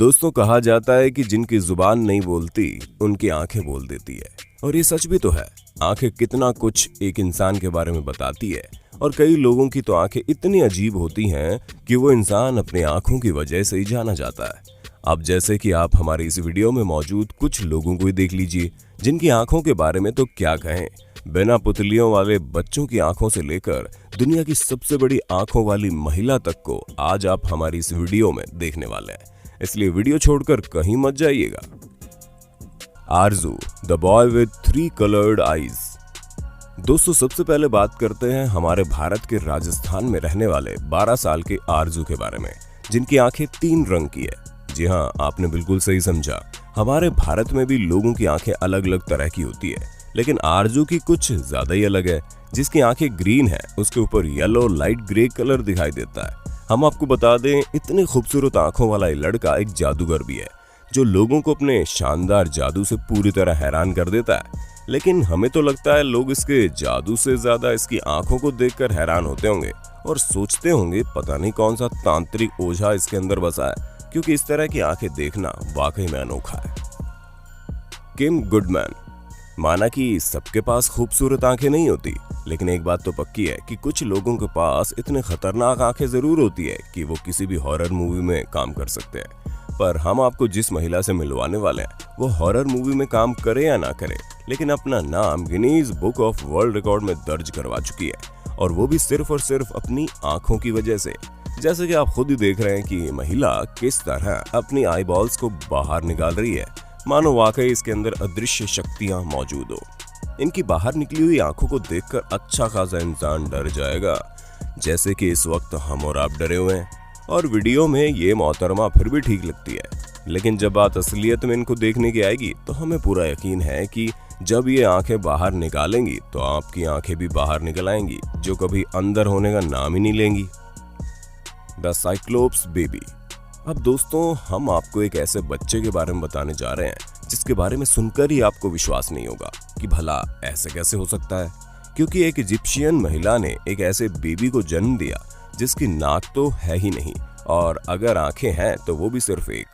दोस्तों, कहा जाता है कि जिनकी जुबान नहीं बोलती उनकी आंखें बोल देती है। और ये सच भी तो है। आंखें कितना कुछ एक इंसान के बारे में बताती है। और कई लोगों की तो आंखें इतनी अजीब होती हैं कि वो इंसान अपनी आंखों की वजह से ही जाना जाता है। अब जैसे कि आप हमारे इस वीडियो में मौजूद कुछ लोगों को ही देख लीजिए, जिनकी आंखों के बारे में तो क्या कहें। बिना पुतलियों वाले बच्चों की आंखों से लेकर दुनिया की सबसे बड़ी आंखों वाली महिला तक को आज आप हमारी इस वीडियो में देखने वाले हैं, इसलिए वीडियो छोड़कर कहीं मत जाइएगा। आरजू, the boy with 3 coloured eyes. दोस्तों, सबसे पहले बात करते हैं हमारे भारत के राजस्थान में रहने वाले 12 साल के आरजू के बारे में, जिनकी आंखें 3 रंग की है। जी हाँ, आपने बिल्कुल सही समझा। हमारे भारत में भी लोगों की आंखें अलग अलग तरह की होती है, लेकिन आरजू की कुछ ज्यादा ही अलग है। जिसकी आंखें ग्रीन है, उसके ऊपर येलो लाइट ग्रे कलर दिखाई देता है। हम आपको बता दें, इतनी खूबसूरत आंखों वाला ये लड़का एक जादूगर भी है, जो लोगों को अपने शानदार जादू से पूरी तरह हैरान कर देता है। लेकिन हमें तो लगता है लोग इसके जादू से ज्यादा इसकी आंखों को देखकर हैरान होते होंगे और सोचते होंगे पता नहीं कौन सा तांत्रिक ओझा इसके अंदर बसा है, क्योंकि इस तरह की आंखें देखना वाकई में अनोखा है। किम गुडमैन। माना कि सबके पास खूबसूरत आंखें नहीं होती, लेकिन एक बात तो पक्की है कि कुछ लोगों के पास इतने खतरनाक आंखें जरूर होती है कि वो किसी भी हॉरर मूवी में काम कर सकते हैं। पर हम आपको जिस महिला से मिलवाने वाले हैं, वो हॉरर मूवी में काम करे या ना करे, लेकिन अपना नाम Guinness book of world record में दर्ज करवा चुकी है, और वो भी सिर्फ और सिर्फ अपनी आंखों की वजह से। जैसे कि आप खुद ही देख रहे हैं कि महिला किस तरह अपनी आई बॉल्स को बाहर निकाल रही है, मानो वाकई इसके अंदर अदृश्य शक्तियां मौजूद हो। इनकी बाहर निकली हुई आंखों को देखकर अच्छा खासा इंसान डर जाएगा, जैसे कि इस वक्त हम और आप डरे हुए हैं। और वीडियो में ये मोहतरमा फिर भी ठीक लगती है, लेकिन जब बात असलियत में इनको देखने की आएगी तो हमें पूरा यकीन है कि जब ये आंखें बाहर निकालेंगी तो आपकी आंखें भी बाहर निकल आएंगी, जो कभी अंदर होने का नाम ही नहीं लेंगी। The cyclops baby. अब दोस्तों, हम आपको एक ऐसे बच्चे के बारे में बताने जा रहे हैं जिसके बारे में सुनकर ही आपको विश्वास नहीं होगा कि भला ऐसे कैसे हो सकता है, क्योंकि एक इजिप्शियन महिला ने एक ऐसे बेबी को जन्म दिया जिसकी नाक तो है ही नहीं, और अगर आंखें हैं तो वो भी सिर्फ एक,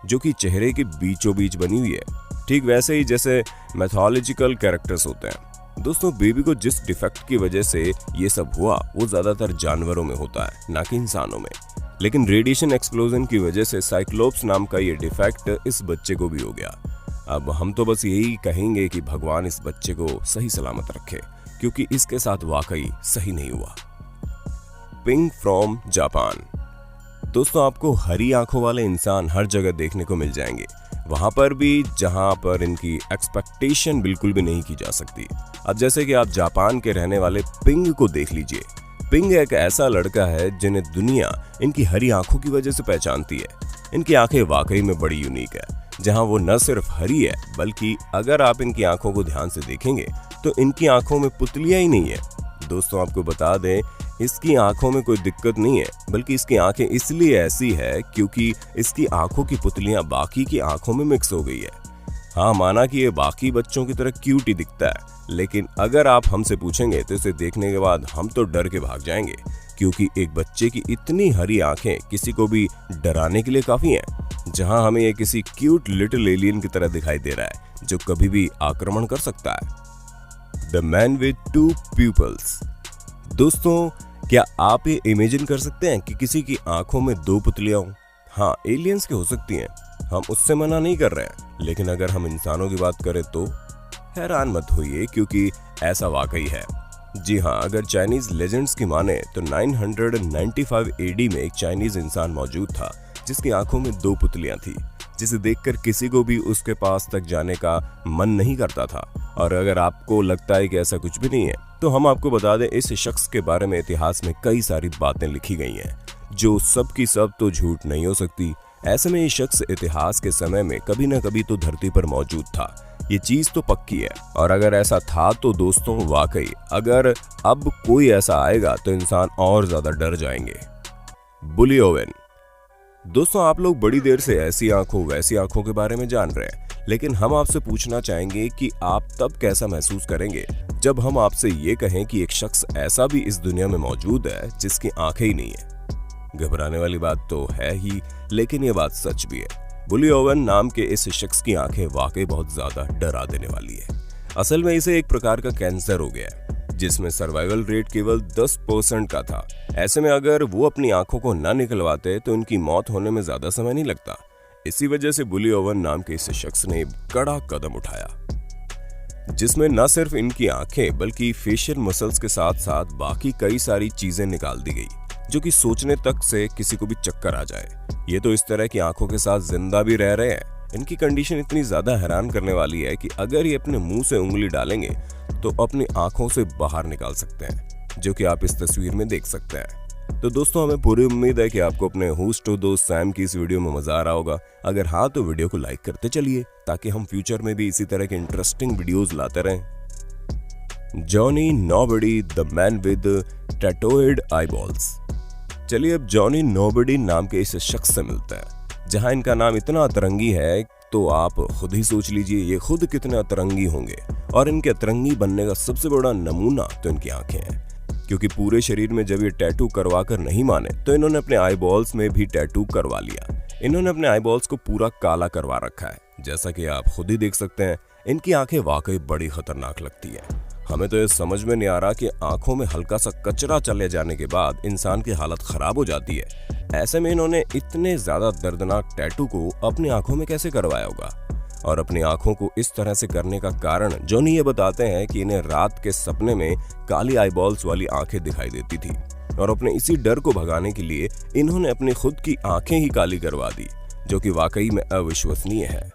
जो कि चेहरे के बीचों बीच बनी हुई है, ठीक वैसे ही जैसे मैथोलॉजिकल कैरेक्टर्स होते हैं। दोस्तों, बेबी को जिस डिफेक्ट की वजह से ये सब हुआ वो ज्यादातर जानवरों में होता है, ना कि इंसानों में। लेकिन रेडिएशन एक्सप्लोजन की वजह से साइक्लोप्स नाम का ये डिफेक्ट इस बच्चे को भी हो गया। अब हम तो बस यही कहेंगे कि भगवान इस बच्चे को सही सलामत रखे, क्योंकि इसके साथ वाकई सही नहीं हुआ। Ping from Japan. दोस्तों, आपको हरी आंखों वाले इंसान हर जगह देखने को मिल जाएंगे, वहां पर भी जहां पर इनकी एक्सपेक्टेशन बिल्कुल भी नहीं की जा सकती। अब जैसे कि आप जापान के रहने वाले पिंग को देख लीजिए। पिंग एक ऐसा लड़का है जिन्हें दुनिया इनकी हरी आंखों की वजह से पहचानती है। इनकी आंखें वाकई में बड़ी यूनिक है, जहां वो न सिर्फ हरी है, बल्कि अगर आप इनकी आंखों को ध्यान से देखेंगे तो इनकी आंखों में पुतलियां ही नहीं है। दोस्तों, आपको बता दें, इसकी आंखों में कोई दिक्कत नहीं है, बल्कि इसकी आंखें इसलिए ऐसी है क्योंकि इसकी आंखों की पुतलियां बाकी की आंखों में मिक्स हो गई है। हाँ, माना कि ये बाकी बच्चों की तरह क्यूट ही दिखता है, लेकिन अगर आप हमसे पूछेंगे तो इसे देखने के बाद हम तो डर के भाग जाएंगे, क्योंकि एक बच्चे की इतनी हरी आंखें किसी को भी डराने के लिए काफी हैं। जहां हमें ये किसी क्यूट लिटिल एलियन की तरह दिखाई दे रहा है, जो कभी भी आक्रमण कर सकता है। The man with 2 people's. दोस्तों, क्या आप ये इमेजिन कर सकते हैं कि किसी की आंखों में 2 पुतलियां हों? हाँ, एलियंस की हो सकती हैं, हम उससे मना नहीं कर रहे हैं, लेकिन अगर हम इंसानों की बात करें तो हैरान मत होइए, क्योंकि ऐसा वाकई है। जी हाँ, अगर चाइनीज लेजेंड्स की माने तो 995 AD में एक चाइनीज इंसान मौजूद था जिसकी आंखों में 2 पुतलियां थी, जिसे देखकर किसी को भी उसके पास तक जाने का मन नहीं करता था। और अगर आपको लगता है कि ऐसा कुछ भी नहीं है, तो हम आपको बता दें, इस शख्स के बारे में इतिहास में कई सारी बातें लिखी गई हैं, जो सब की सब तो झूठ नहीं हो सकती। ऐसे में ये शख्स इतिहास के समय में कभी न कभी तो धरती पर मौजूद था, ये चीज तो पक्की है। और अगर ऐसा था तो दोस्तों, वाकई अगर अब कोई ऐसा आएगा तो इंसान और ज्यादा डर जाएंगे। बुली ओवेन। दोस्तों, आप लोग बड़ी देर से ऐसी आंखों वैसी आंखों के बारे में जान रहे हैं, लेकिन हम आपसे पूछना चाहेंगे कि आप तब कैसा महसूस करेंगे जब हम आपसे ये कहें कि एक शख्स ऐसा भी इस दुनिया में मौजूद है जिसकी आंखें ही नहीं है। घबराने वाली बात तो है ही, लेकिन ये बात सच भी है। बुली ओवन नाम के इस शख्स की आंखें वाकई बहुत ज्यादा डरा देने वाली है। असल में इसे एक प्रकार का कैंसर हो गया है जिसमें सर्वाइवल रेट केवल 10% का था। ऐसे में अगर वो अपनी आंखों को ना निकलवाते तो उनकी मौत होने में ज्यादा समय नहीं लगता। इसी वजह से बुली ओवन नाम के इस शख्स ने कड़ा कदम उठाया जिसमें न सिर्फ इनकी आंखें बल्कि फेशियल मसल्स के साथ साथ बाकी कई सारी चीजें निकाल दी गई जो कि सोचने तक से किसी को भी चक्कर आ जाए। ये तो इस तरह की आंखों के साथ जिंदा भी रह रहे हैं। इनकी कंडीशन इतनी ज्यादा हैरान करने वाली है कि अगर ये अपने मुंह से उंगली डालेंगे तो अपनी आंखों से बाहर निकाल सकते हैं, जो कि आप इस तस्वीर में देख सकते हैं। तो दोस्तों, हमें पूरी उम्मीद है कि आपको अपने होस्ट टू दोस्त सैम की इस वीडियो में मजा आ रहा होगा। अगर हाँ तो वीडियो को लाइक करते चलिए ताकि हम फ्यूचर में भी इसी तरह के इंटरेस्टिंग वीडियोस लाते रहें। Johnny nobody the man with tattooed eyeballs. चलिए अब जॉनी नोबडी नाम के इस शख्स से मिलते हैं। जहां इनका नाम इतना अतरंगी है तो आप खुद ही सोच लीजिए ये खुद कितने अतरंगी होंगे। और इनके अतरंगी बनने का सबसे बड़ा नमूना तो इनकी आंखें हैं, क्योंकि पूरे शरीर में जब ये टैटू करवा कर नहीं माने तो इन्होंने अपने आईबॉल्स में भी टैटू करवा लिया। इन्होंने अपने आईबॉल्स को पूरा काला करवा रखा है। जैसा कि आप खुद ही देख सकते हैं, इनकी आंखें वाकई बड़ी खतरनाक लगती है। हमें तो ये समझ में नहीं आ रहा कि आंखों में हल्का सा कचरा चले जाने के बाद इंसान की हालत खराब हो जाती है। ऐसे में इन्होंने इतने ज्यादा दर्दनाक टैटू को अपनी आंखों में कैसे करवाया होगा। और अपनी आंखों को इस तरह से करने का कारण जॉनी ये बताते हैं कि इन्हें रात के सपने में काली आईबॉल्स वाली आंखें दिखाई देती थी और अपने इसी डर को भगाने के लिए इन्होंने अपनी खुद की आंखें ही काली करवा दी, जो कि वाकई में अविश्वसनीय है।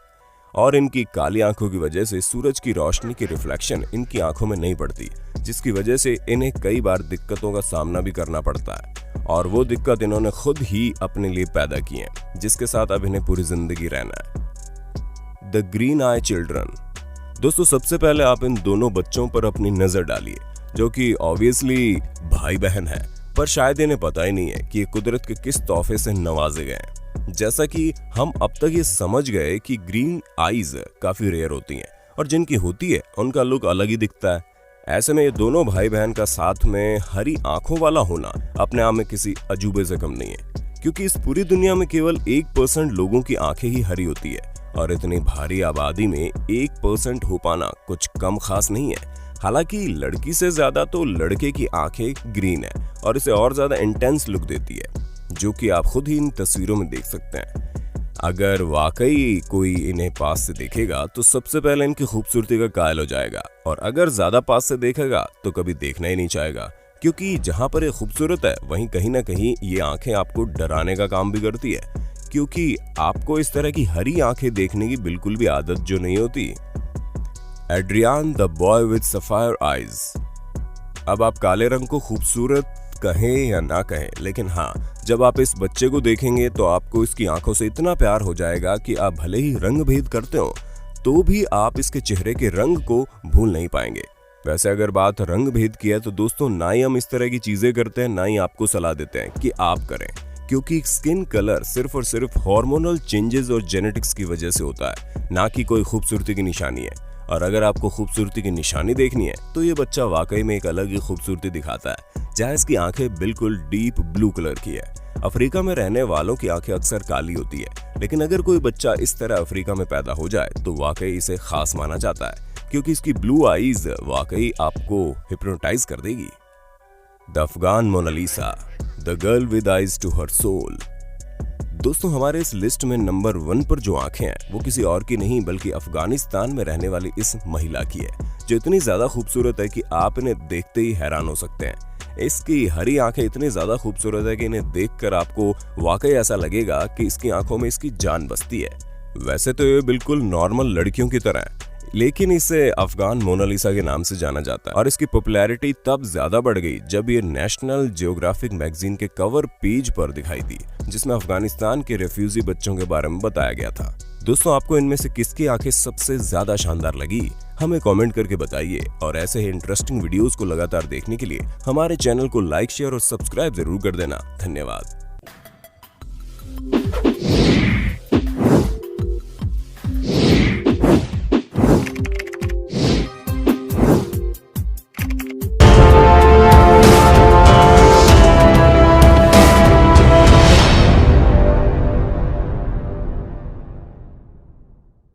और इनकी काली आंखों की वजह से सूरज की रोशनी की रिफ्लेक्शन इनकी आंखों में नहीं पड़ती, जिसकी वजह से इन्हें कई बार दिक्कतों का सामना भी करना पड़ता है। और वो दिक्कत इन्होंने खुद ही अपने लिए पैदा की है, जिसके साथ अब इन्हें पूरी जिंदगी रहना है। The green I children. दोस्तों, सबसे पहले आप इन दोनों बच्चों पर अपनी नजर डालिए, जो कि ऑब्वियसली भाई बहन है, पर शायद इन्हें पता ही नहीं है कि ये कुदरत के किस तोहफे से नवाजे गए हैं। जैसा कि हम अब तक ये समझ गए कि ग्रीन आईज काफी रेयर होती हैं और जिनकी होती है उनका लुक अलग ही दिखता है। ऐसे में ये दोनों भाई बहन का साथ में हरी आंखों वाला होना अपने आप में किसी अजूबे से कम नहीं है, क्योंकि इस पूरी दुनिया में केवल 1% लोगों की आंखें ही हरी होती है और इतनी भारी आबादी में 1% हो पाना कुछ कम खास नहीं है। हालांकि लड़की से ज्यादा तो लड़के की आंखें ग्रीन है और इसे और ज्यादा इंटेंस लुक देती है, जो कि आप खुद ही इन तस्वीरों में देख सकते हैं। अगर वाकई कोई इन्हें पास से देखेगा तो सबसे पहले इनकी खूबसूरती का कायल हो जाएगा, और अगर ज्यादा पास से देखेगा तो कभी देखना ही नहीं चाहेगा, क्योंकि जहां पर ये खूबसूरत है वहीं कहीं ना कहीं ये आंखें आपको डराने का काम भी करती है, क्योंकि आपको इस तरह की हरी आंखें देखने की बिल्कुल भी आदत जो नहीं होती। Adrian the boy with sapphire eyes. अब आप काले रंग को खूबसूरत कहें या ना कहें, लेकिन हाँ, जब आप इस बच्चे को देखेंगे तो आपको इसकी आंखों से इतना प्यार हो जाएगा कि आप भले ही रंग भेद करते हो तो भी आप इसके चेहरे के रंग को भूल नहीं पाएंगे। वैसे अगर बात रंग भेद की है तो दोस्तों, ना ही हम इस तरह की चीजें करते हैं, ना ही आपको सलाह देते हैं कि आप करें, क्योंकि स्किन कलर सिर्फ और सिर्फ हार्मोनल चेंजेस और जेनेटिक्स की वजह से होता है, ना कि कोई खूबसूरती की निशानी है। और अगर आपको खूबसूरती की निशानी देखनी है तो ये बच्चा वाकई में एक अलग ही खूबसूरती दिखाता है, जहाँ इसकी आंखें बिल्कुल डीप ब्लू कलर की है। अफ्रीका में रहने वालों की आंखें अक्सर काली होती है, लेकिन अगर कोई बच्चा इस तरह अफ्रीका में पैदा हो जाए तो वाकई इसे खास माना जाता है, क्योंकि इसकी ब्लू आईज वाकई आपको हिप्नोटाइज कर देगी। The Afghan Mona Lisa, the girl with eyes to her soul. दोस्तों, हमारे इस लिस्ट में नंबर 1 पर जो आंखें हैं वो किसी और की नहीं बल्कि अफगानिस्तान में रहने वाली इस महिला की है, जो इतनी ज्यादा खूबसूरत है कि आप इन्हें देखते ही हैरान हो सकते हैं। इसकी हरी आंखें इतनी ज्यादा खूबसूरत है कि इन्हें देखकर आपको वाकई ऐसा लगेगा कि इसकी आंखों में इसकी जान बसती है। वैसे तो ये बिल्कुल नॉर्मल लड़कियों की तरह है, लेकिन इसे अफगान मोनालिसा के नाम से जाना जाता है और इसकी पॉपुलैरिटी तब ज्यादा बढ़ गई जब ये नेशनल जियोग्राफिक मैगजीन के कवर पेज पर दिखाई दी, जिसमें अफगानिस्तान के रेफ्यूजी बच्चों के बारे में बताया गया था। दोस्तों, आपको इनमें से किसकी आंखें सबसे ज्यादा शानदार लगी, हमें कमेंट करके बताइए। और ऐसे ही इंटरेस्टिंग वीडियोस को लगातार देखने के लिए हमारे चैनल को लाइक, शेयर और सब्सक्राइब जरूर कर देना। धन्यवाद।